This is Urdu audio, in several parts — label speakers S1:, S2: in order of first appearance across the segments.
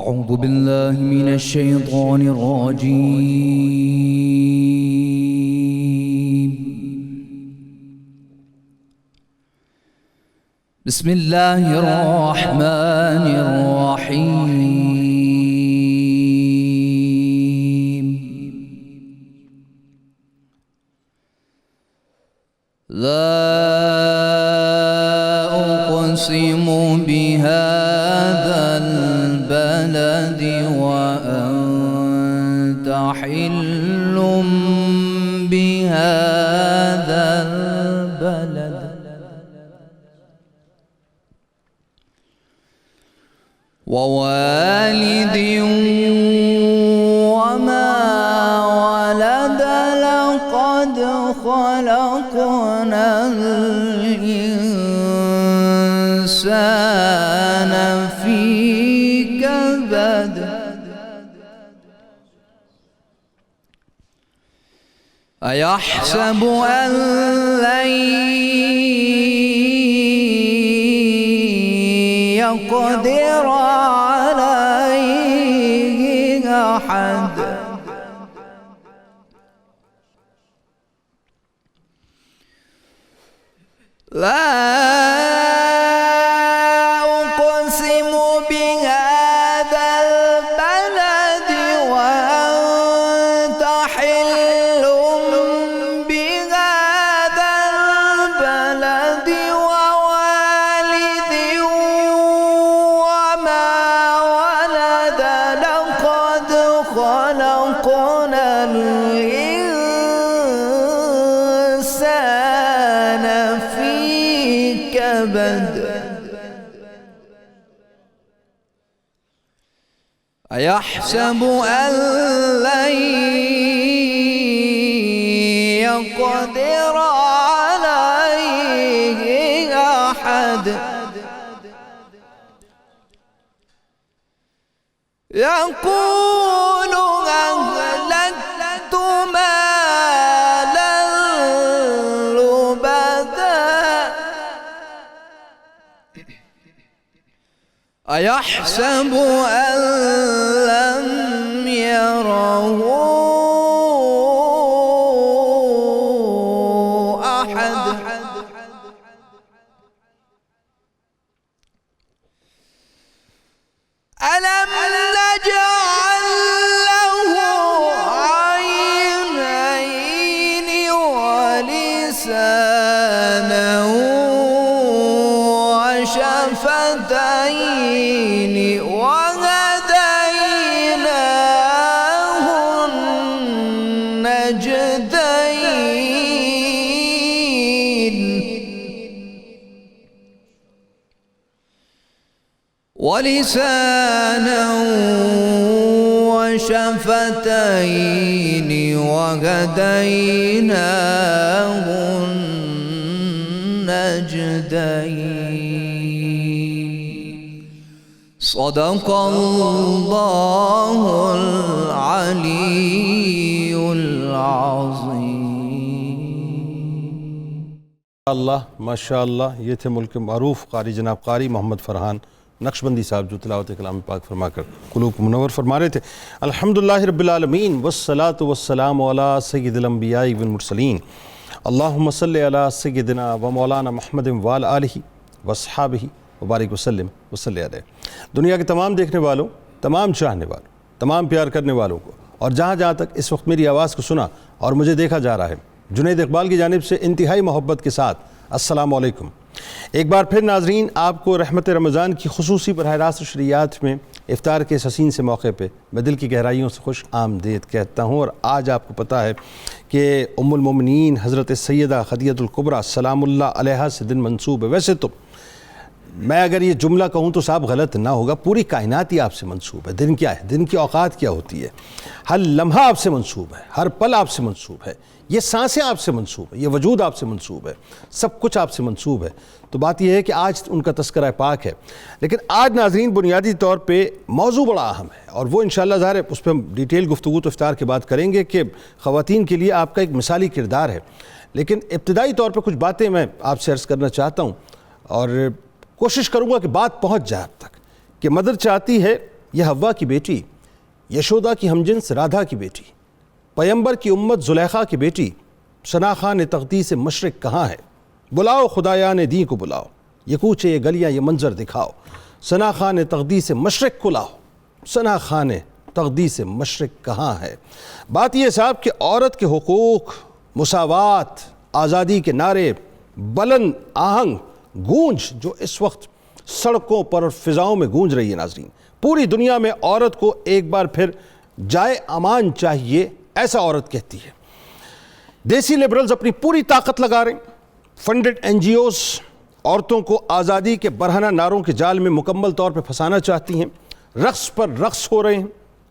S1: أعوذ بالله من الشيطان الرجيم. بسم الله الرحمن الرحيم. لا أقسم بهذا البلد وأنت حل بهذا البلد ووالد وما ولد لقد خلقنا الإنسان في كبد أيحسب أن لن يقدر عليه أحد لا أقسم بهذا البلد وأنت حل بهذا البلد ووالد وما ولد لقد خلقنا الإنسان في كبد أيحسب أن لن يقدر عليه أحد يقول أهلكت مالا لبدا أيحسب أن لم يره أحد ألم نجعل له عينين ولسانا وشفتين وهديناه النجدين ولسانا وشفتين وهديناه النجدين. صدق الله العلي العظيم.
S2: اللہ ماشاء اللہ. یہ تھے ملک معروف قاری جناب قاری محمد فرحان نقشبندی صاحب جو تلاوت کلام پاک فرما کر قلوب کو منور فرما رہے تھے. الحمدللہ رب العالمین والصلاة والسلام علی سید الانبیاء والمرسلین. اللہم صلی علی سیدنا و مولانا محمد وعلی آلہ واصحابہ وبارک وسلم وصلی علیہ. دنیا کے تمام دیکھنے والوں، تمام چاہنے والوں، تمام پیار کرنے والوں کو، اور جہاں جہاں تک اس وقت میری آواز کو سنا اور مجھے دیکھا جا رہا ہے، جنید اقبال کی جانب سے انتہائی محبت کے ساتھ السلام علیکم. ایک بار پھر ناظرین آپ کو رحمت رمضان کی خصوصی براہ راست شریعت میں افطار کے اس حسین سے موقع پہ میں دل کی گہرائیوں سے خوش آمدید کہتا ہوں. اور آج آپ کو پتہ ہے کہ ام المومنین حضرت سیدہ خدیجہ الکبریٰ سلام اللہ علیہا سے دن منسوب ہے. ویسے تو میں اگر یہ جملہ کہوں تو صاحب غلط نہ ہوگا، پوری کائنات ہی آپ سے منسوب ہے. دن کیا ہے، دن کی اوقات کیا ہوتی ہے، ہر لمحہ آپ سے منسوب ہے، ہر پل آپ سے منسوب ہے، یہ سانسیں آپ سے منسوب ہے، یہ وجود آپ سے منسوب ہے، سب کچھ آپ سے منسوب ہے. تو بات یہ ہے کہ آج ان کا تذکرہ پاک ہے. لیکن آج ناظرین بنیادی طور پہ موضوع بڑا اہم ہے، اور وہ انشاءاللہ ظاہر ہے اس پہ ہم ڈیٹیل گفتگو تو افطار کے بعد کریں گے کہ خواتین کے لیے آپ کا ایک مثالی کردار ہے. لیکن ابتدائی طور پہ کچھ باتیں میں آپ سے عرض کرنا چاہتا ہوں، اور کوشش کروں گا کہ بات پہنچ جائے آپ تک. کہ مدر چاہتی ہے یہ حوا کی بیٹی، یشودا کی ہمجنس رادھا کی بیٹی، پیمبر کی امت زلیخا کی بیٹی، شناخان تقدیس مشرق کہاں ہے؟ بلاؤ خدایان دین کو بلاؤ، یہ کوچے یہ گلیاں یہ منظر دکھاؤ، شناخان تقدیس مشرق کو لاؤ، شناخان تقدیس مشرق کہاں ہے؟ بات یہ صاحب کہ عورت کے حقوق، مساوات، آزادی کے نعرے، بلند آہنگ گونج جو اس وقت سڑکوں پر اور فضاؤں میں گونج رہی ہے ناظرین، پوری دنیا میں عورت کو ایک بار پھر جائے امان چاہیے، ایسا عورت کہتی ہے۔ دیسی لبرلز اپنی پوری طاقت لگا رہے ہیں، فنڈڈ این جی اوز عورتوں کو آزادی کے برہنہ نعروں کے جال میں مکمل طور پہ پھنسانا چاہتی ہیں، رقص پر رقص ہو رہے ہیں،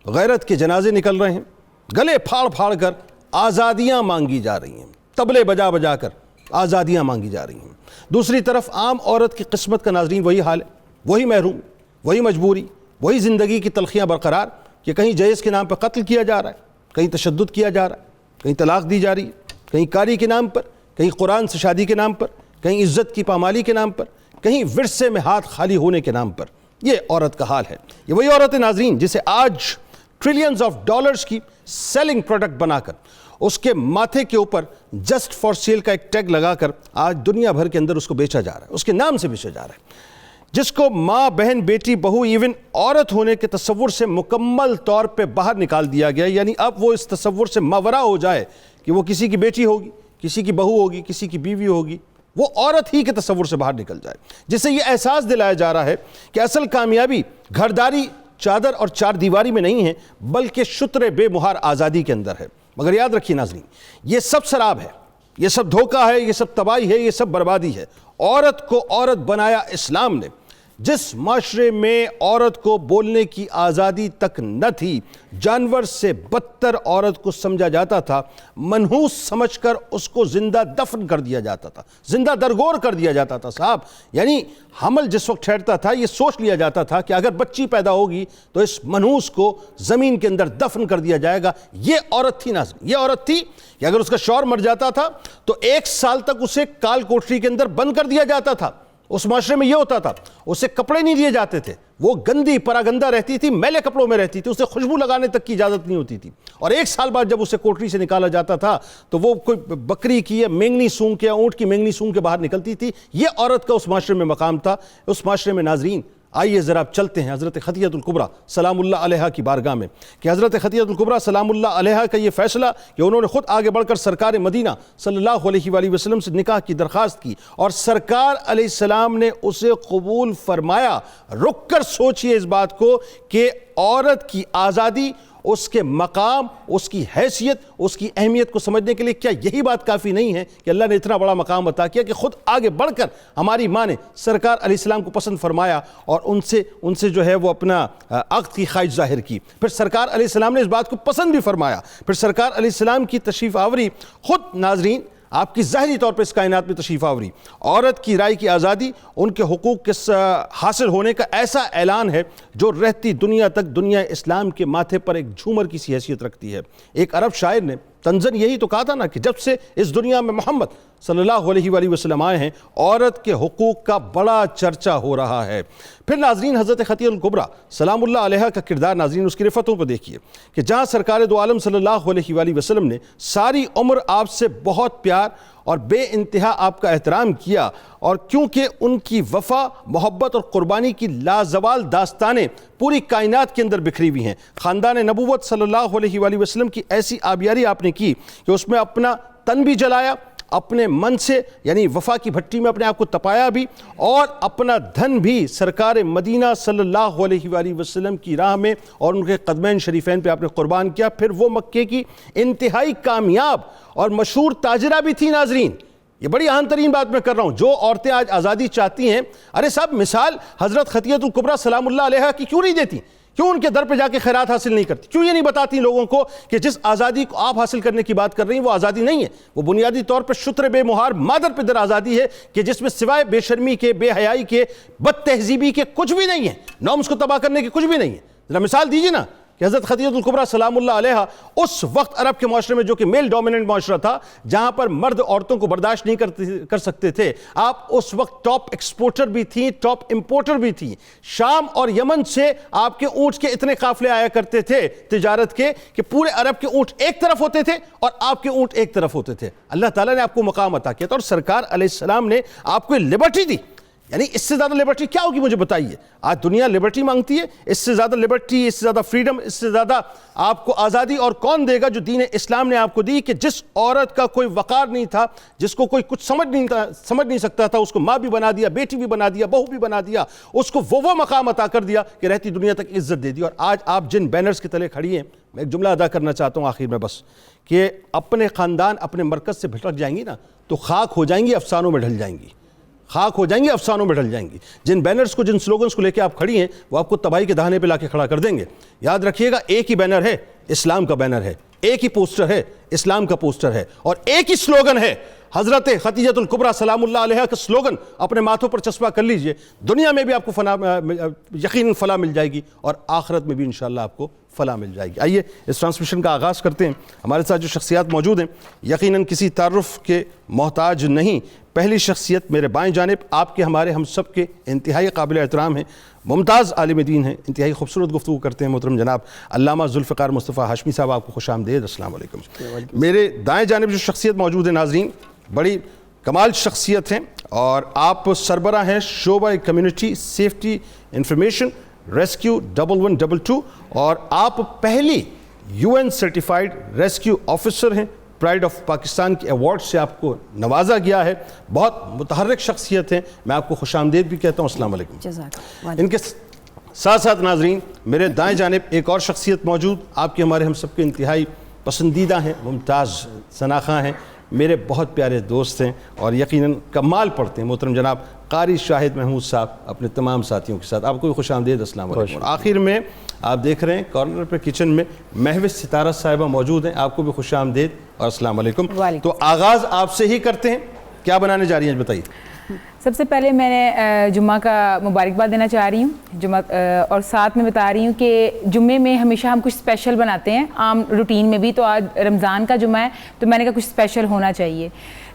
S2: غیرت کے جنازے نکل رہے ہیں، گلے پھاڑ پھاڑ کر آزادیاں مانگی جا رہی ہیں، طبلے بجا بجا کر آزادیاں مانگی جا رہی ہیں۔ دوسری طرف عام عورت کی قسمت کا ناظرین وہی حال ہے، وہی محروم، وہی مجبوری، وہی زندگی کی تلخیاں برقرار کہ کہیں جہیز کے نام پر قتل کیا جا رہا ہے، کہیں تشدد کیا جا رہا ہے، کہیں طلاق دی جا رہی ہے، کہیں کاری کے نام پر، کہیں قرآن سے شادی کے نام پر، کہیں عزت کی پامالی کے نام پر، کہیں ورثے میں ہاتھ خالی ہونے کے نام پر۔ یہ عورت کا حال ہے۔ یہ وہی عورت ہے ناظرین جسے آج ٹریلینز آف ڈالرز کی سیلنگ پروڈکٹ بنا کر اس کے ماتھے کے اوپر جسٹ فار سیل کا ایک ٹیگ لگا کر آج دنیا بھر کے اندر اس کو بیچا جا رہا ہے، اس کے نام سے بیچا جا رہا ہے، جس کو ماں، بہن، بیٹی، بہو، ایون عورت ہونے کے تصور سے مکمل طور پہ باہر نکال دیا گیا۔ یعنی اب وہ اس تصور سے ماورا ہو جائے کہ وہ کسی کی بیٹی ہوگی، کسی کی بہو ہوگی، کسی کی بیوی ہوگی، وہ عورت ہی کے تصور سے باہر نکل جائے، جس سے یہ احساس دلایا جا رہا ہے کہ اصل کامیابی گھرداری، چادر اور چار دیواری میں نہیں ہے، بلکہ شتر بے مہار آزادی کے اندر ہے۔ مگر یاد رکھیے ناظرین، یہ سب سراب ہے، یہ سب دھوکہ ہے، یہ سب تباہی ہے، یہ سب بربادی ہے۔ عورت کو عورت بنایا اسلام نے۔ جس معاشرے میں عورت کو بولنے کی آزادی تک نہ تھی، جانور سے بدتر عورت کو سمجھا جاتا تھا، منحوس سمجھ کر اس کو زندہ دفن کر دیا جاتا تھا، زندہ درگور کر دیا جاتا تھا صاحب۔ یعنی حمل جس وقت ٹھہرتا تھا یہ سوچ لیا جاتا تھا کہ اگر بچی پیدا ہوگی تو اس منحوس کو زمین کے اندر دفن کر دیا جائے گا۔ یہ عورت تھی ناظرین، یہ عورت تھی کہ اگر اس کا شوہر مر جاتا تھا تو 1 سال تک اسے کال کوٹری کے اندر بند کر دیا جاتا تھا۔ اس معاشرے میں یہ ہوتا تھا، اسے کپڑے نہیں دیے جاتے تھے، وہ گندی پراگندہ رہتی تھی، میلے کپڑوں میں رہتی تھی، اسے خوشبو لگانے تک کی اجازت نہیں ہوتی تھی، اور 1 سال بعد جب اسے کوٹری سے نکالا جاتا تھا تو وہ کوئی بکری کی یا مینگنی سونگ کے یا اونٹ کی مینگنی سونگ کے باہر نکلتی تھی۔ یہ عورت کا اس معاشرے میں مقام تھا۔ اس معاشرے میں ناظرین آئیے ذرا اب چلتے ہیں حضرت خدیجہ الکبریٰ سلام اللہ علیہا کی بارگاہ میں کہ حضرت خدیجہ الکبریٰ سلام اللہ علیہا کا یہ فیصلہ کہ انہوں نے خود آگے بڑھ کر سرکار مدینہ صلی اللہ علیہ وآلہ وسلم سے نکاح کی درخواست کی اور سرکار علیہ السلام نے اسے قبول فرمایا۔ رک کر سوچئے اس بات کو کہ عورت کی آزادی، اس کے مقام، اس کی حیثیت، اس کی اہمیت کو سمجھنے کے لیے کیا یہی بات کافی نہیں ہے کہ اللہ نے اتنا بڑا مقام عطا کیا کہ خود آگے بڑھ کر ہماری ماں نے سرکار علیہ السلام کو پسند فرمایا اور ان سے جو ہے وہ اپنا عقد کی خواہش ظاہر کی۔ پھر سرکار علیہ السلام نے اس بات کو پسند بھی فرمایا۔ پھر سرکار علیہ السلام کی تشریف آوری خود ناظرین آپ کی ظاہری طور پہ اس کائنات میں تشریف آوری، عورت کی رائے کی آزادی، ان کے حقوق کے حاصل ہونے کا ایسا اعلان ہے جو رہتی دنیا تک دنیا اسلام کے ماتھے پر ایک جھومر کی سی حیثیت رکھتی ہے۔ ایک عرب شاعر نے طنزاً یہی تو کہا تھا نا کہ جب سے اس دنیا میں محمد صلی اللہ علیہ وآلہ وسلم آئے ہیں عورت کے حقوق کا بڑا چرچا ہو رہا ہے۔ پھر ناظرین حضرت خدیجہ الکبریٰ سلام اللہ علیہا کا کردار ناظرین اس کی رفتوں کو دیکھیے کہ جہاں سرکار دو عالم صلی اللہ علیہ وآلہ وسلم نے ساری عمر آپ سے بہت پیار اور بے انتہا آپ کا احترام کیا، اور کیونکہ ان کی وفا، محبت اور قربانی کی لازوال داستانیں پوری کائنات کے اندر بکھری ہوئی ہیں۔ خاندان نبوت صلی اللہ علیہ وآلہ وسلم کی ایسی آبیاری آپ نے کی کہ اس میں اپنا تن بھی جلایا، اپنے من سے یعنی وفا کی بھٹی میں اپنے آپ کو تپایا بھی، اور اپنا دھن بھی سرکار مدینہ صلی اللہ علیہ وآلہ وسلم کی راہ میں اور ان کے قدمین شریفین پہ آپ نے قربان کیا۔ پھر وہ مکے کی انتہائی کامیاب اور مشہور تاجرہ بھی تھی ناظرین۔ یہ بڑی اہم ترین بات میں کر رہا ہوں، جو عورتیں آج آزادی چاہتی ہیں، ارے صاحب مثال حضرت خدیجہ الکبریٰ سلام اللہ علیہا کی کیوں نہیں دیتی؟ کیوں ان کے در پہ جا کے خیرات حاصل نہیں کرتی؟ کیوں یہ نہیں بتاتی لوگوں کو کہ جس آزادی کو آپ حاصل کرنے کی بات کر رہی ہیں وہ آزادی نہیں ہے، وہ بنیادی طور پہ شتر بے مہار مادر پہ در آزادی ہے کہ جس میں سوائے بے شرمی کے، بے حیائی کے، بد تہذیبی کے کچھ بھی نہیں ہے، ناموس کو تباہ کرنے کے کچھ بھی نہیں ہے۔ ذرا مثال دیجیے نا کہ کہ حضرت خدیجہ الکبریٰ سلام اللہ علیہا اس وقت عرب کے معاشرے میں جو کہ میل ڈومیننٹ معاشرہ تھا, جہاں پر مرد عورتوں کو برداشت نہیں کر سکتے تھے, آپ اس وقت ٹاپ ایکسپورٹر بھی تھیں, ٹاپ امپورٹر بھی تھیں. شام اور یمن سے آپ کے اونٹ کے اتنے قافلے آیا کرتے تھے تجارت کے کہ پورے عرب کے اونٹ ایک طرف ہوتے تھے اور آپ کے اونٹ ایک طرف ہوتے تھے. اللہ تعالیٰ نے آپ کو مقام عطا کیا تھا, اور سرکار علیہ السلام نے آپ کو لبرٹی دی. یعنی اس سے زیادہ لبرٹی کیا ہوگی مجھے بتائیے. آج دنیا لبرٹی مانگتی ہے, اس سے زیادہ لبرٹی, اس سے زیادہ فریڈم, اس سے زیادہ آپ کو آزادی اور کون دے گا جو دین اسلام نے آپ کو دی, کہ جس عورت کا کوئی وقار نہیں تھا, جس کو کوئی کچھ سمجھ نہیں سکتا تھا, اس کو ماں بھی بنا دیا, بیٹی بھی بنا دیا, بہو بھی بنا دیا, اس کو وہ مقام عطا کر دیا کہ رہتی دنیا تک عزت دے دی. اور آج آپ جن بینرز کے تلے کھڑی ہیں, میں ایک جملہ ادا کرنا چاہتا ہوں آخر میں بس, کہ اپنے خاندان اپنے مرکز سے بھٹک جائیں گی نا تو خاک ہو جائیں گی, افسانوں میں ڈھل جائیں گی, خاک ہو جائیں گی, افسانوں میں ڈھل جائیں گی. جن بینرز کو, جن سلوگنز کو لے کے آپ کھڑی ہیں, وہ آپ کو تباہی کے دہانے پہ لا کے کھڑا کر دیں گے. یاد رکھیے گا, ایک ہی بینر ہے, اسلام کا بینر ہے, ایک ہی پوسٹر ہے, اسلام کا پوسٹر ہے, اور ایک ہی سلوگن ہے, حضرت خدیجہ الکبریٰ سلام اللہ علیہا کا سلوگن اپنے ماتھوں پر چسپاں کر لیجئے. دنیا میں بھی آپ کو یقیناً فلاح مل جائے گی, اور آخرت میں بھی انشاءاللہ آپ کو فلاح مل جائے گی. آئیے اس ٹرانسمیشن کا آغاز کرتے ہیں. ہمارے ساتھ جو شخصیات موجود ہیں یقیناً کسی تعارف کے محتاج نہیں. پہلی شخصیت میرے بائیں جانب آپ کے, ہمارے, ہم سب کے انتہائی قابل احترام ہیں, ممتاز عالم دین ہیں, انتہائی خوبصورت گفتگو کرتے ہیں محترم جناب علامہ ذوالفقار مصطفیٰ ہاشمی صاحب. آپ کو خوش آمدید, السلام علیکم. میرے دائیں جانب جو شخصیت موجود ہے ناظرین, بڑی کمال شخصیت ہیں, اور آپ سربراہ ہیں شعبہ کمیونٹی سیفٹی انفارمیشن ریسکیو 1122, اور آپ پہلی UN سرٹیفائیڈ ریسکیو آفیسر ہیں. پرائڈ آف پاکستان کے ایوارڈ سے آپ کو نوازا گیا ہے. بہت متحرک شخصیت ہیں, میں آپ کو خوش آمدید بھی کہتا ہوں, السلام علیکم. ان کے ساتھ ساتھ ناظرین میرے دائیں جانب ایک اور شخصیت موجود, آپ کے, ہمارے, ہم سب کے انتہائی پسندیدہ ہیں, ممتاز ثناخواں ہیں, میرے بہت پیارے دوست ہیں, اور یقیناً کمال پڑھتے ہیں, محترم جناب قاری شاہد محمود صاحب اپنے تمام ساتھیوں کے ساتھ. آپ کو بھی خوش آمدید, السلام علیکم. اور آخر میں آپ دیکھ رہے ہیں کارنر پہ کچن میں محوش ستارہ صاحبہ موجود ہیں, آپ کو بھی خوش آمدید اور السلام علیکم. تو آغاز آپ سے ہی کرتے ہیں, کیا بنانے جا رہی ہیں بتائیے.
S3: سب سے پہلے میں نے جمعہ کا مبارکباد دینا چاہ رہی ہوں, جمعہ, اور ساتھ میں بتا رہی ہوں کہ جمعے میں ہمیشہ ہم کچھ اسپیشل بناتے ہیں عام روٹین میں بھی, تو آج رمضان کا جمعہ ہے تو میں نے کہا کچھ اسپیشل ہونا چاہیے.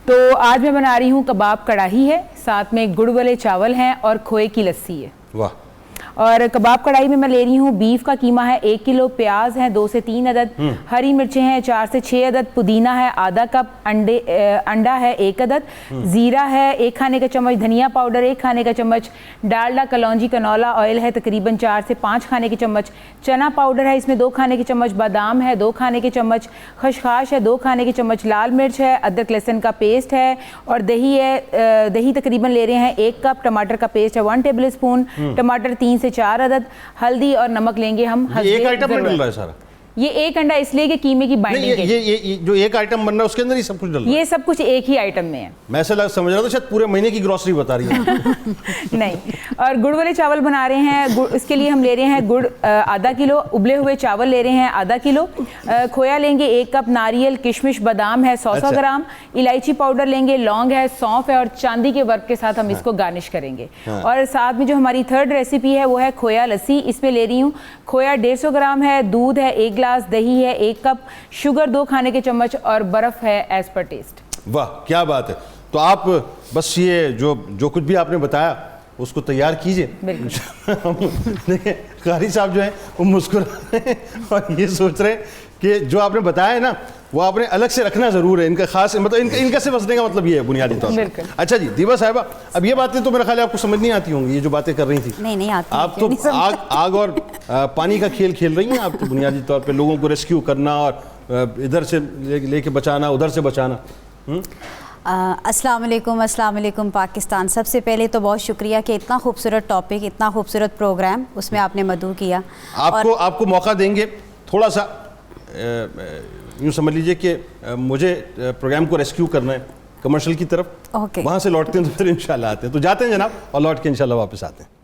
S3: تو آج میں بنا رہی ہوں کباب کڑاہی ہے, ساتھ میں گڑ والے چاول ہیں اور کھوئے کی لسی ہے. واہ. اور کباب کڑھائی میں لے رہی ہوں بیف کا قیمہ ہے 1 کلو, پیاز ہیں 2 سے 3 عدد, ہری مرچیں ہیں 4 سے 6 عدد, پودینہ ہے آدھا کپ, انڈا ہے 1 عدد, زیرہ ہے 1 کھانے کا چمچ, دھنیا پاؤڈر 1 کھانے کا چمچ, ڈالڈا کلونجی کنولا آئل ہے تقریباً 4 سے 5 کھانے کے چمچ, چنا پاؤڈر ہے اس میں 2 کھانے کے چمچ, بادام ہے 2 کھانے کے چمچ, خشخاش ہے 2 کھانے کے چمچ, لال مرچ ہے, ادرک لہسن کا پیسٹ ہے, اور دہی ہے, دہی تقریباً لے رہے ہیں 1 کپ, ٹماٹر کا پیسٹ ہے 1 ٹیبل اسپون, ٹماٹر 3 سے 4 عدد, ہلدی اور نمک لیں گے ہم.
S2: ایک آئٹم میں ڈل رہا ہے سارا,
S3: یہ ایک انڈا اس لیے کہ قیمے کی بائنڈنگ کے,
S2: یہ جو ایک آئٹم بن رہا ہے اس کے اندر ہی سب کچھ ڈل رہا ہے,
S3: یہ سب کچھ ایک ہی آئٹم میں ہے.
S2: میں ایسا سمجھ رہا تھا شاید پورے مہینے کی گروسری بتا رہی ہے.
S3: نہیں. اور گڑ والے چاول بنا رہے ہیں, اس کے لیے ہم لے رہے ہیں گڑ آدھا کلو, ابلے ہوئے چاول لے رہے ہیں آدھا کلو, کھویا لیں گے 1 کپ, ناریل کشمش بادام ہے 100 گرام, الائچی پاؤڈر لیں گے, لونگ ہے, سونف ہے, اور چاندی کے ورق کے ساتھ ہم اس کو گارنش کریں گے. اور ساتھ میں جو ہماری تھرڈ ریسیپی ہے وہ ہے کھویا لسی. اس میں لے رہی ہوں کھویا 150 گرام ہے, دودھ ہے 1 گلاس, دہی ہے 1 کپ, شوگر 2 کھانے کے چمچ, اور برف ہے ایز پر ٹیسٹ.
S2: واہ کیا بات ہے. تو آپ بس یہ جو کچھ بھی آپ نے بتایا اس کو تیار کیجئے. دیکھیں قاری صاحب جو ہیں وہ مسکرا رہے ہیں اور یہ سوچ رہے ہیں کہ جو آپ نے بتایا ہے نا وہ آپ نے الگ سے رکھنا ضرور ہے, ان کا خاص مطلب ان کا سے بسنے کا مطلب یہ ہے بنیادی طور پر. اچھا جی دیبا صاحبہ, اب یہ باتیں تو میرا خیال ہے آپ کو سمجھ نہیں آتی ہوں گی, یہ جو باتیں کر رہی تھی.
S4: نہیں آتی.
S2: آپ تو آگ اور پانی کا کھیل کھیل رہی ہیں. آپ تو بنیادی طور پہ لوگوں کو ریسکیو کرنا اور ادھر سے لے کے بچانا, ادھر سے بچانا.
S4: السلام علیکم پاکستان. سب سے پہلے تو بہت شکریہ کہ اتنا خوبصورت ٹاپک, اتنا خوبصورت پروگرام اس میں آپ نے مدعو کیا.
S2: آپ کو موقع دیں گے تھوڑا سا, یوں سمجھ لیجئے کہ مجھے پروگرام کو ریسکیو کرنا ہے کمرشل کی طرف, وہاں سے لوٹتے ہیں تو پھر انشاءاللہ آتے ہیں. تو جاتے ہیں جناب اور لوٹ کے انشاءاللہ واپس آتے ہیں.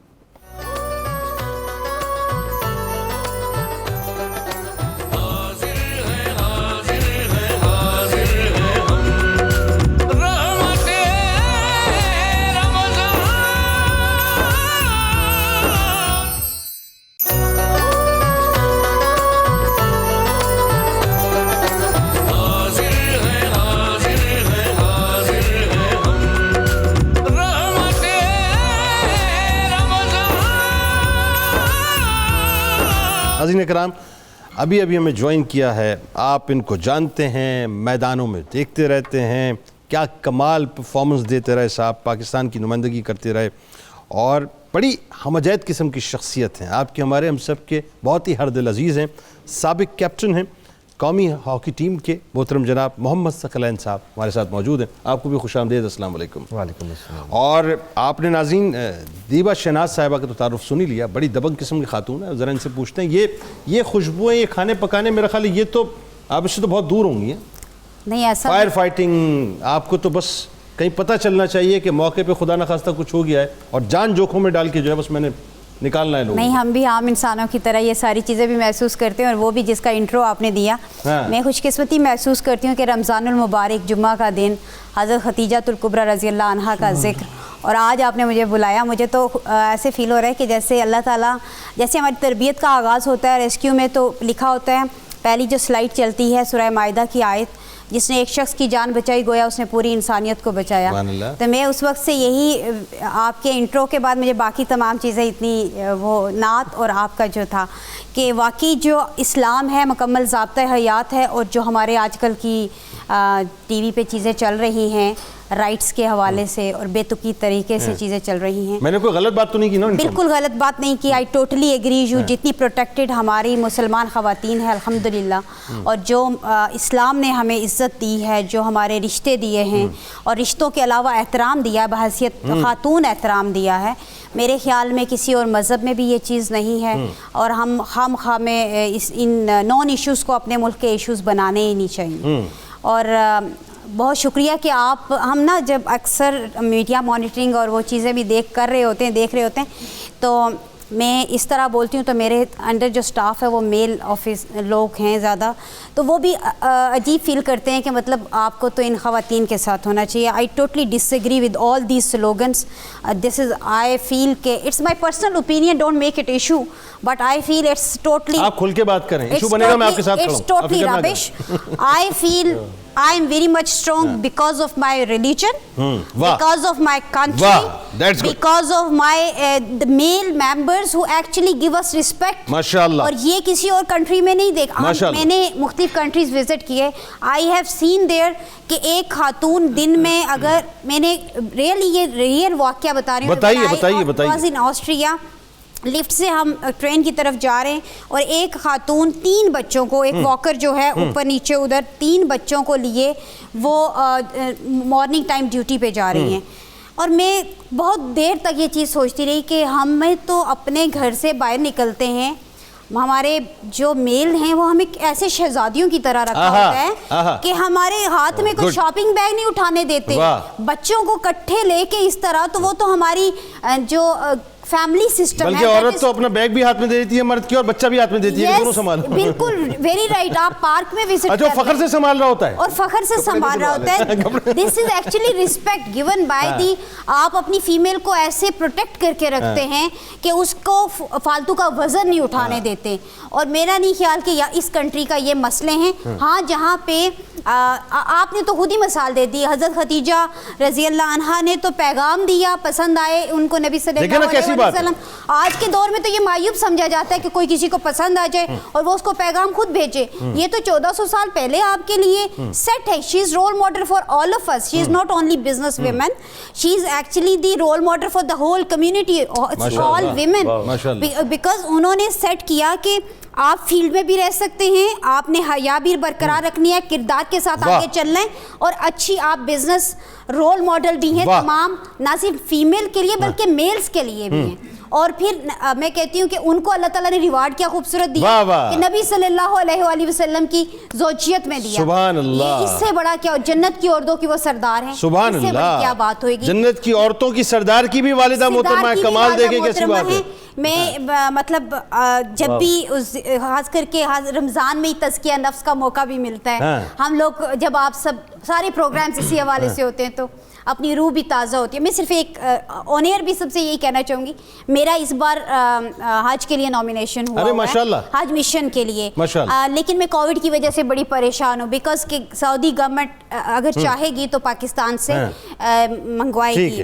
S2: ناظرین کرام، ابھی ہمیں جوائن کیا ہے، آپ ان کو جانتے ہیں، میدانوں میں دیکھتے رہتے ہیں، کیا کمال پرفارمنس دیتے رہے صاحب، پاکستان کی نمائندگی کرتے رہے، اور بڑی ہمجید قسم کی شخصیت ہیں آپ کے، ہمارے ہم سب کے بہت ہی ہردل عزیز ہیں، سابق کیپٹن ہیں قومی ہاکی ٹیم کے محترم جناب محمد ثقلین صاحب ہمارے ساتھ موجود ہیں. آپ کو بھی خوش آمدید. السلام علیکم.
S5: وعلیکم السلام.
S2: اور آپ نے ناظرین دیبا شہناز صاحبہ کا تو تعارف سن ہی لیا، بڑی دبنگ قسم کی خاتون ہے. ذرا ان سے پوچھتے ہیں یہ خوشبوئیں، یہ کھانے پکانے، میرا خیال ہے یہ تو آپ اس سے تو بہت دور ہوں گی.
S4: نہیں ایسا
S2: فائر فائٹنگ آپ کو تو بس کہیں پتہ چلنا چاہیے کہ موقع پہ خدا نخواستہ کچھ ہو گیا ہے اور جان جوکھوں میں ڈال کے جو ہے بس میں نے نکالنا ہے لوگوں.
S4: نہیں، ہم بھی عام انسانوں کی طرح یہ ساری چیزیں بھی محسوس کرتے ہیں، اور وہ بھی جس کا انٹرو آپ نے دیا. میں خوش قسمتی محسوس کرتی ہوں کہ رمضان المبارک جمعہ کا دن، حضرت خدیجہ الکبریٰ رضی اللہ عنہا کا ذکر، اور آج آپ نے مجھے بلایا. مجھے تو ایسے فیل ہو رہا ہے کہ جیسے اللہ تعالیٰ، جیسے ہماری تربیت کا آغاز ہوتا ہے ریسکیو میں تو لکھا ہوتا ہے پہلی جو سلائڈ چلتی ہے سورہ مائدہ کی آیت، جس نے ایک شخص کی جان بچائی گویا اس نے پوری انسانیت کو بچایا. تو میں اس وقت سے یہی آپ کے انٹرو کے بعد مجھے باقی تمام چیزیں اتنی وہ نعت اور آپ کا جو تھا کہ واقعی جو اسلام ہے مکمل ضابطہ حیات ہے، اور جو ہمارے آج کل کی ٹی وی پہ چیزیں چل رہی ہیں رائٹس کے حوالے سے اور بے تکی طریقے سے چیزیں چل رہی ہیں.
S2: میں نے کوئی غلط بات تو نہیں کی نا؟
S4: بالکل غلط بات نہیں کی. I totally agree you. جتنی پروٹیکٹڈ ہماری مسلمان خواتین ہیں الحمدللہ، اور جو اسلام نے ہمیں عزت دی ہے، جو ہمارے رشتے دیے ہیں اور رشتوں کے علاوہ احترام دیا ہے، بحیثیت خاتون احترام دیا ہے، میرے خیال میں کسی اور مذہب میں بھی یہ چیز نہیں ہے. اور ہم ہمیں ان نان ایشوز کو اپنے ملک کے ایشوز بنانے ہی نہیں چاہیے. اور بہت شکریہ کہ آپ، ہم نا جب اکثر میڈیا مانیٹرنگ اور وہ چیزیں بھی دیکھ رہے ہوتے ہیں تو میں اس طرح بولتی ہوں تو میرے انڈر جو سٹاف ہے وہ میل آفس لوگ ہیں زیادہ، تو وہ بھی عجیب فیل کرتے ہیں کہ مطلب آپ کو تو ان خواتین کے ساتھ ہونا چاہیے. I totally disagree with all these slogans. This is I feel کہ it's my personal opinion, don't make it issue, but I feel it's totally,
S2: آپ کھل کے بات کریں، ایشو بنے گا میں آپ کے ساتھ کھڑا ہوں.
S4: اٹس ٹوٹلی ربش. آئی فیل I am very much strong because of my religion, because of my country, because of my the male members who actually give us respect.
S2: MashaAllah.
S4: اور یہ کسی اور کنٹری میں نہیں دیکھا. میں نے مختلف کنٹریز وزٹ کیے. I have seen there کہ ایک خاتون دن میں اگر، میں نے یہ ریئل واقعہ بتا رہی ہوں. بتائیے. in Austria لفٹ سے ہم ٹرین کی طرف جا رہے ہیں اور ایک خاتون 3 بچوں کو، ایک واکر جو ہے اوپر نیچے ادھر 3 بچوں کو لیے وہ مارننگ ٹائم ڈیوٹی پہ جا رہی ہیں. اور میں بہت دیر تک یہ چیز سوچتی رہی کہ ہمیں تو اپنے گھر سے باہر نکلتے ہیں، ہمارے جو میل ہیں وہ ہمیں ایسے شہزادیوں کی طرح رکھا ہوتا ہے کہ ہمارے ہاتھ میں کوئی شاپنگ بیگ نہیں اٹھانے دیتے، بچوں کو کٹھے لے کے اس طرح. تو وہ تو ہماری جو فیملی سسٹم ہے.
S2: بلکہ عورت تو اپنا بیگ بھی ہاتھ میں دے دیتی ہے مرد کی، اور بچہ بھی ہاتھ میں دیتی ہے، دونوں سنبھال.
S4: بالکل ویری رائٹ. آپ پارک میں وزٹ
S2: اچھا فخر سے سنبھال رہا ہوتا ہے،
S4: اور فخر سے سنبھال رہا ہوتا ہے. This is actually respect given by the. آپ اپنی فیمیل کو ایسے پروٹیکٹ کر کے رکھتے ہیں کہ اس کو فالتو کا وزن نہیں اٹھانے دیتے. اور میرا نہیں خیال کہ اس کنٹری کا یہ مسئلے ہیں. ہاں جہاں پہ آپ نے تو خود ہی مثال دے دی، حضرت خدیجہ رضی اللہ عنہا نے تو پیغام دیا، پسند آئے ان کو نبی صلی اللہ علیہ وسلم. آج کے دور میں تو یہ معیوب سمجھا جاتا ہے کہ کوئی کسی کو پسند آ جائے اور وہ اس کو پیغام خود بھیجے. یہ تو 1400 سال پہلے آپ کے لیے سیٹ ہے. She is role model for all of us. She is not only business women, she is actually the role model for the whole community, all women. Because انہوں نے سیٹ کیا کہ آپ فیلڈ میں بھی رہ سکتے ہیں، آپ نے حیا بھی برقرار رکھنی ہے، کردار کے ساتھ آگے چلنا ہے، اور اچھی آپ بزنس رول ماڈل بھی ہیں تمام، نہ صرف فیمیل کے لیے بلکہ میلز کے لیے بھی ہیں. اور پھر میں کہتی ہوں کہ ان کو اللہ تعالیٰ نے ریوارڈ کیا خوبصورت دیا کہ نبی صلی اللہ علیہ وآلہ وسلم کی زوجیت میں دیا.
S2: سبحان اللہ.
S4: اس سے بڑا کیا، جنت کی عورتوں کی وہ سردار ہیں.
S2: سبحان اللہ.
S4: اس سے بڑی کیا بات ہوئے گی.
S2: جنت کی عورتوں کی سردار کی بھی والدہ محترمہ ہے. کمال دیکھیں کیسی بات ہے.
S4: میں مطلب جب بھی خاص کر کے رمضان میں ہی تزکیہ نفس کا موقع بھی ملتا ہے. ہم لوگ جب آپ سب سارے پروگرامز اسی حوالے سے ہوتے ہیں تو اپنی روح بھی تازہ ہوتی ہے. میں صرف ایک آن ایئر بھی سب سے یہی کہنا چاہوں گی، میرا اس بار حج کے لیے نامینیشن ہوا ہے، حج مشن کے لیے. لیکن میں کووڈ کی وجہ سے بڑی پریشان ہوں، بیکاز کہ سعودی گورنمنٹ اگر چاہے گی تو پاکستان سے منگوائے گی.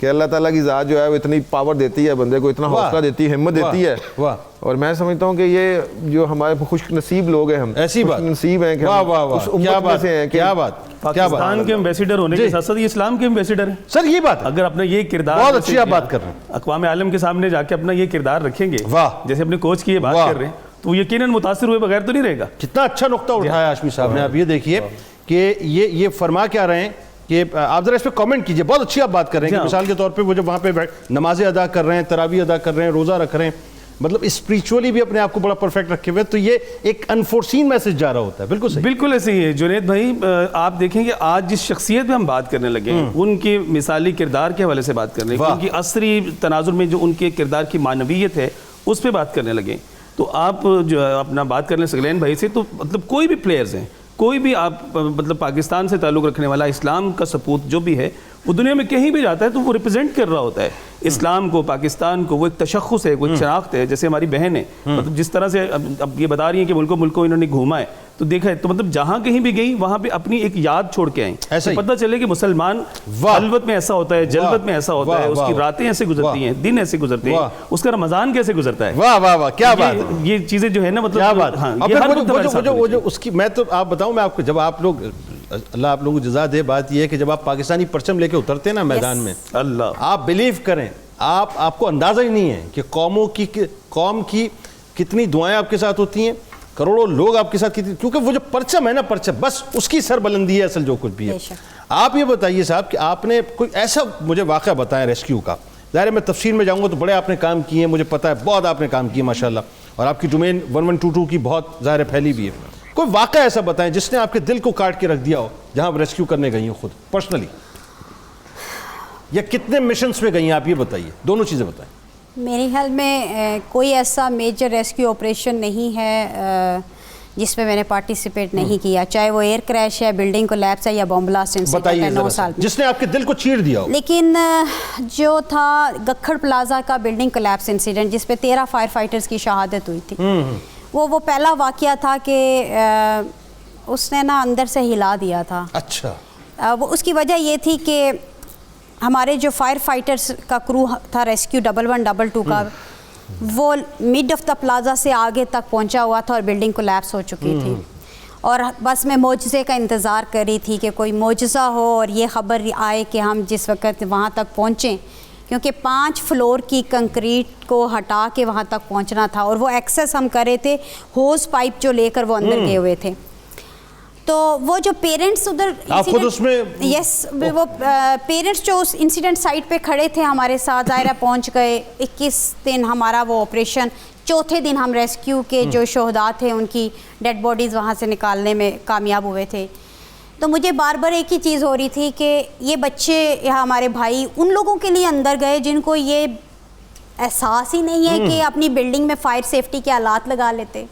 S6: کہ اللہ تعالیٰ کی ذات جو ہے وہ اتنی پاور دیتی ہے بندے کو, اتنا حوصلہ دیتی ہے, ہمت دیتی ہے. اور میں سمجھتا ہوں کہ یہ جو ہمارے خوش نصیب لوگ ہیں, ہم
S2: ایسی بات
S6: نصیب ہیں کہ اس امت میں سے ہیں.
S2: کیا بات,
S5: پاکستان کے ایمبیسیڈر ہونے کے ساتھ ساتھ یہ اسلام کے ایمبیسیڈر ہیں
S2: سر. یہ بات
S5: اگر اپنا یہ کردار,
S2: بہت اچھی آپ بات کر رہے ہیں,
S5: اقوام عالم کے سامنے جا کے اپنا یہ کردار رکھیں گے, جیسے اپنے کوچ کی یہ بات کر رہے ہیں, تو وہ یقیناً متاثر ہوئے بغیر تو نہیں رہے گا.
S2: کتنا اچھا نقطہ اٹھایا ہاشمی صاحب نے. آپ یہ دیکھیے کہ یہ فرما کیا رہے ہیں کہ آپ ذرا اس پہ کامنٹ کیجئے. بہت اچھی آپ بات کر رہے ہیں کہ مثال کے طور پہ وہ جب وہاں پہ نمازیں ادا کر رہے ہیں, تراویح ادا کر رہے ہیں, روزہ رکھ رہے ہیں, مطلب اسپریچولی بھی اپنے آپ کو بڑا پرفیکٹ رکھے ہوئے, تو یہ ایک انفورسین میسج جا رہا ہوتا ہے. بالکل صحیح,
S5: بالکل ایسے ہی ہے جنید بھائی. آپ دیکھیں کہ آج جس شخصیت پہ ہم بات کرنے لگے ہیں, ان کے مثالی کردار کے حوالے سے بات کرنے لگے, ان کی عصری تناظر میں جو ان کے کردار کی معنویت ہے اس پہ بات کرنے لگے, تو آپ جو اپنا بات کرنے سگلین بھائی سے, تو مطلب کوئی بھی پلیئرز ہیں, کوئی بھی آپ مطلب پاکستان سے تعلق رکھنے والا, اسلام کا سپوت جو بھی ہے, وہ دنیا میں کہیں بھی جاتا ہے تو وہ ریپرزینٹ کر رہا ہوتا ہے اسلام کو, پاکستان کو. وہ ایک تشخص ہے, وہ ایک شناخت ہے. جیسے ہماری بہن ہے, مطلب جس طرح سے اب یہ بتا رہی ہیں کہ ملکوں انہوں نے گھوما ہے, تو دیکھا ہے, تو مطلب جہاں کہیں بھی گئی وہاں پہ اپنی ایک یاد چھوڑ کے آئیں. پتہ چلے کہ مسلمان خلوت میں ایسا ہوتا ہے, جلوت میں ایسا ہوتا ہے, اس کی راتیں ایسے گزرتی ہیں, دن ایسے گزرتے ہیں, اس کا رمضان کیسے گزرتا ہے.
S2: واہ واہ واہ, کیا بات ہے.
S5: یہ چیزیں جو ہے نا, مطلب
S2: کیا بات. وہ جو اس کی, میں تو آپ بتاؤں, میں آپ کو, جب آپ لوگ, اللہ آپ لوگوں کو جزا دے, بات یہ ہے کہ جب آپ پاکستانی پرچم لے کے اترتے ہیں نا میدان میں,
S5: اللہ,
S2: آپ بلیو کریں, آپ کو اندازہ ہی نہیں ہے کہ قوم کی کتنی دعائیں آپ کے ساتھ ہوتی ہیں, کروڑوں لوگ آپ کے ساتھ کتنی, کیونکہ وہ جو پرچم ہے نا, پرچم بس اس کی سربلندی ہے اصل جو کچھ بھی ہے. آپ یہ بتائیے صاحب کہ آپ نے کوئی ایسا مجھے واقعہ بتائیں ریسکیو کا. ظاہر ہے میں تفصیل میں جاؤں گا تو بڑے آپ نے کام کیے ہیں, مجھے پتہ ہے بہت آپ نے کام کیے ماشاءاللہ, اور آپ کی ڈومین 1122 کی بہت ظاہر پھیلی بھی ہے. کوئی واقعہ ایسا بتائیں جس نے آپ کے دل کو کاٹ کے رکھ دیا ہو, جہاں آپ ریسکیو کرنے گئی ہوں خود پرسنلی, یا کتنے مشنز پہ گئی ہیں آپ, یہ بتائیے, دونوں چیزیں بتائیں.
S4: میرے خیال میں کوئی ایسا میجر ریسکیو آپریشن نہیں ہے جس میں میں نے پارٹیسپیٹ نہیں کیا, چاہے وہ ایئر کریش ہے, بلڈنگ کولیپس ہے, یا بم بلاسٹ انسیڈنٹ ہے 9 سال میں, جس
S2: نے آپ کے دل کو چیر دیا ہو.
S4: لیکن جو تھا گکھڑ پلازا کا بلڈنگ کولیپس انسیڈنٹ, جس پہ 13 فائر فائٹرز کی شہادت ہوئی تھی, وہ پہلا واقعہ تھا کہ اس نے نا اندر سے ہلا دیا تھا.
S2: اچھا.
S4: وہ اس کی وجہ یہ تھی کہ ہمارے جو فائر فائٹرز کا کرو تھا ریسکیو 1122 کا, وہ مڈ آف دا پلازا سے آگے تک پہنچا ہوا تھا اور بلڈنگ کولیپس ہو چکی تھی, اور بس میں معجزے کا انتظار کر رہی تھی کہ کوئی معجزہ ہو اور یہ خبر آئے کہ ہم جس وقت وہاں تک پہنچیں, کیونکہ 5 فلور کی کنکریٹ کو ہٹا کے وہاں تک پہنچنا تھا, اور وہ ایکسیس ہم کر رہے تھے ہوز پائپ جو لے کر وہ اندر گئے ہوئے تھے. تو وہ جو پیرنٹس ادھر,
S2: آپ خود اس میں,
S4: یس, وہ پیرنٹس جو اس انسیڈنٹ سائٹ پہ کھڑے تھے ہمارے ساتھ, ظاہرہ پہنچ گئے. 21 دن ہمارا وہ آپریشن, چوتھے دن ہم ریسکیو کے جو شہداء تھے ان کی ڈیڈ باڈیز وہاں سے نکالنے میں کامیاب ہوئے تھے. تو مجھے بار بار ایک ہی چیز ہو رہی تھی کہ یہ بچے یا ہمارے بھائی ان لوگوں کے لیے اندر گئے جن کو یہ احساس ہی نہیں ہے کہ اپنی بلڈنگ میں فائر سیفٹی کے آلات لگا لیتے,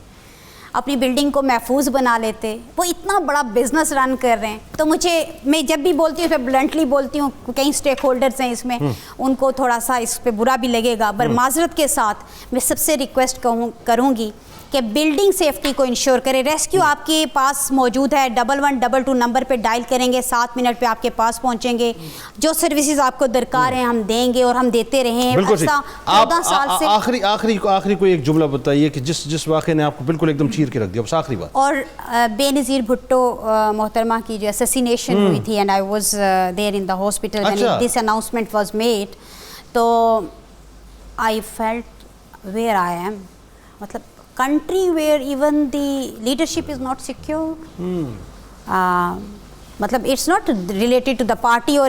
S4: اپنی بلڈنگ کو محفوظ بنا لیتے. وہ اتنا بڑا بزنس رن کر رہے ہیں. تو میں جب بھی بولتی ہوں اس پہ بلنٹلی بولتی ہوں, کئی اسٹیک ہولڈرز ہیں اس میں, ان کو تھوڑا سا اس پہ برا بھی لگے گا, پر معذرت کے ساتھ میں سب سے ریکویسٹ کروں گی کہ بلڈنگ سیفٹی کو انشور کرے. ریسکیو آپ کے پاس موجود ہے, 1122 نمبر پہ ڈائل کریں گے, 7 منٹ پہ آپ کے پاس پہنچیں گے. جو سروسز آپ کو درکار ہیں ہم دیں گے, اور ہم دیتے رہے ہیں.
S2: بالکل صحیح. آپ آخری کوئی ایک جملہ بتائیے کہ جس واقعے نے آپ کو بالکل ایک دم چیر کے رکھ دیا, بس آخری بات.
S4: اور بے نظیر بھٹو محترمہ کی جو اسیسینیشن ہوئی تھی, and I was there in the hospital when this announcement was made, تو I felt where I am, مطلب country where even the leadership is not secure. matlab it's not related to the party or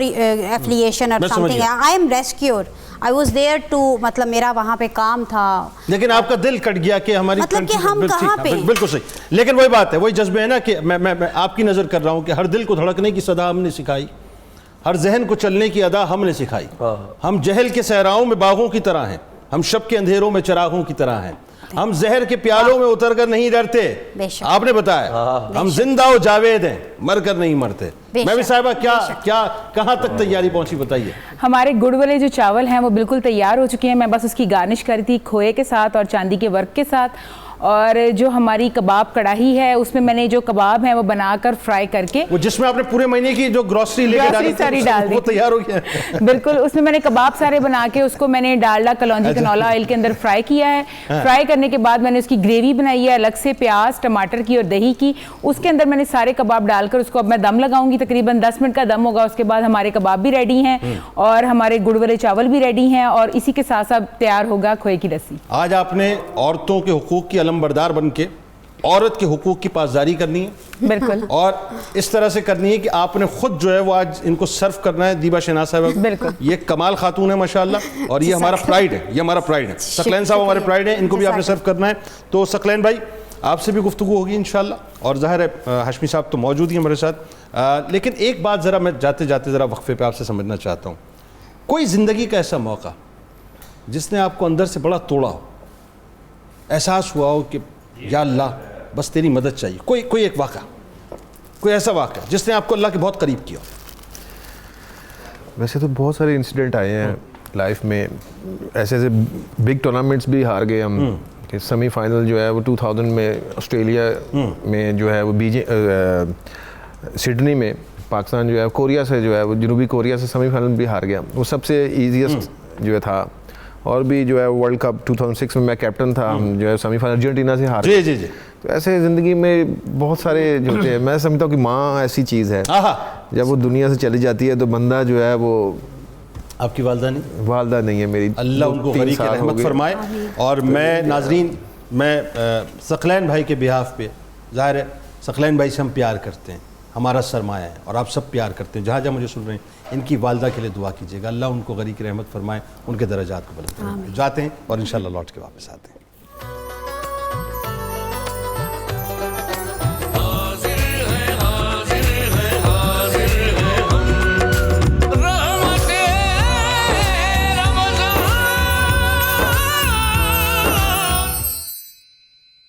S4: affiliation or something. I am rescued. I was there to matlab میرا وہاں پہ کام تھا,
S2: لیکن آپ کا دل کٹ گیا کہ ہماری
S4: مطلب کہ ہم کہاں پہ.
S2: بالکل صحیح. لیکن وہی بات ہے, وہی جذبے ہے نا کہ میں آپ کی نظر کر رہا ہوں کہ ہر دل کو دھڑکنے کی صدا ہم نے سکھائی, ہر ذہن کو چلنے کی ادا ہم نے سکھائی. ہم جہل کے صحراؤں میں باغوں کی طرح ہیں, ہم شب کے اندھیروں میں چراغوں کی طرح ہیں, ہم زہر کے پیالوں میں اتر کر نہیں ڈرتے. آپ نے بتایا ہم زندہ و جاوید ہیں, مر کر نہیں مرتے. میں بھی صاحبہ کیا کہاں تک تیاری پہنچی بتائیے.
S3: ہمارے گڑ والے جو چاول ہیں وہ بالکل تیار ہو چکے ہیں. میں بس اس کی گارنش کری تھی کھوئے کے ساتھ اور چاندی کے ورک کے ساتھ, اور جو ہماری کباب کڑاہی ہے اس میں میں نے جو کباب ہیں وہ بنا کر فرائی کر کے
S2: وہ جس میں آپ نے پورے مہینے کی جو گروسری لے کے ڈالی
S3: ساری ڈال دی
S2: وہ تیار ہو گیا
S3: بالکل. اس میں نے کباب سارے بنا کے اس کو میں نے ڈالڈا کلونجی کنولا آئل کے اندر فرائی کیا ہے. فرائی کرنے کے بعد میں نے اس کی گریوی بنائی ہے الگ سے, پیاز ٹماٹر کی اور دہی کی. اس کے اندر میں نے سارے کباب ڈال کر اس کو اب میں دم لگاؤں گی, تقریباً 10 منٹ کا دم ہوگا. اس کے بعد ہمارے کباب بھی ریڈی ہیں اور ہمارے گڑ والے چاول بھی ریڈی ہیں, اور اسی کے ساتھ ساتھ تیار ہوگا کھوئے کی لسی.
S2: آج آپ نے عورتوں کے حقوق کی علم بردار بن کے عورت کے حقوق کی پاسداری کرنی ہے
S3: بالکل,
S2: اور اس طرح سے کرنی ہے کہ آپ نے خود جو ہے وہ آج ان کو سرو کرنا ہے. دیبا شہناز صاحب
S3: بالکل,
S2: یہ کمال خاتون ہے ماشاءاللہ, اور یہ ہمارا پرائیڈ ہے, یہ ہمارا پرائیڈ ہے. ثقلین صاحب ہمارے پرائیڈ ہیں, ان کو بھی آپ نے سرو کرنا ہے. تو ثقلین بھائی آپ سے بھی گفتگو ہوگی انشاءاللہ, اور ظاہر ہے ہاشمی صاحب تو موجود ہی ہیں ہمارے ساتھ. لیکن ایک بات ذرا میں جاتے جاتے ذرا وقفے پہ آپ سے سمجھنا چاہتا ہوں. کوئی زندگی کا ایسا موقع جس نے آپ کو اندر سے بڑا توڑا ہو, احساس ہوا ہو کہ یا اللہ بس تیری مدد چاہیے, کوئی ایک واقعہ, کوئی ایسا واقعہ جس نے آپ کو اللہ کے بہت قریب کیا؟
S6: ویسے تو بہت سارے انسیڈنٹ آئے ہیں لائف میں, ایسے ایسے بگ ٹورنامنٹس بھی ہار گئے ہم. کہ سیمی فائنل جو ہے وہ 2000 میں آسٹریلیا میں جو ہے وہ سڈنی میں پاکستان جو ہے کوریا سے جو ہے وہ جنوبی کوریا سے سیمی فائنل بھی ہار گیا. وہ سب سے ایزیسٹ جو ہے تھا. اور بھی جو ہے ورلڈ کپ 2006 میں کیپٹن تھا, ہم جو ہے سیمی فائنل ارجنٹینا سے ہار گئے. تو ایسے زندگی میں بہت سارے جو ہوتے ہیں. میں سمجھتا ہوں کہ ماں ایسی چیز ہے, جب وہ دنیا سے چلی جاتی ہے تو بندہ جو ہے وہ,
S2: آپ کی والدہ نہیں؟
S6: والدہ نہیں ہے میری,
S2: اللہ ان کو غریق رحمت فرمائے. اور میں ناظرین, میں ثقلین بھائی کے بہاف پہ, ظاہر ہے ثقلین بھائی سے ہم پیار کرتے ہیں, ہمارا سرمایہ ہے, اور آپ سب پیار کرتے ہیں. جہاں جہاں مجھے سن رہے ہیں ان کی والدہ کے لیے دعا کیجیے گا, اللہ ان کو غریق رحمت فرمائے, ان کے درجات کو بلند کرے. جاتے ہیں اور انشاءاللہ لوٹ کے واپس آتے ہیں.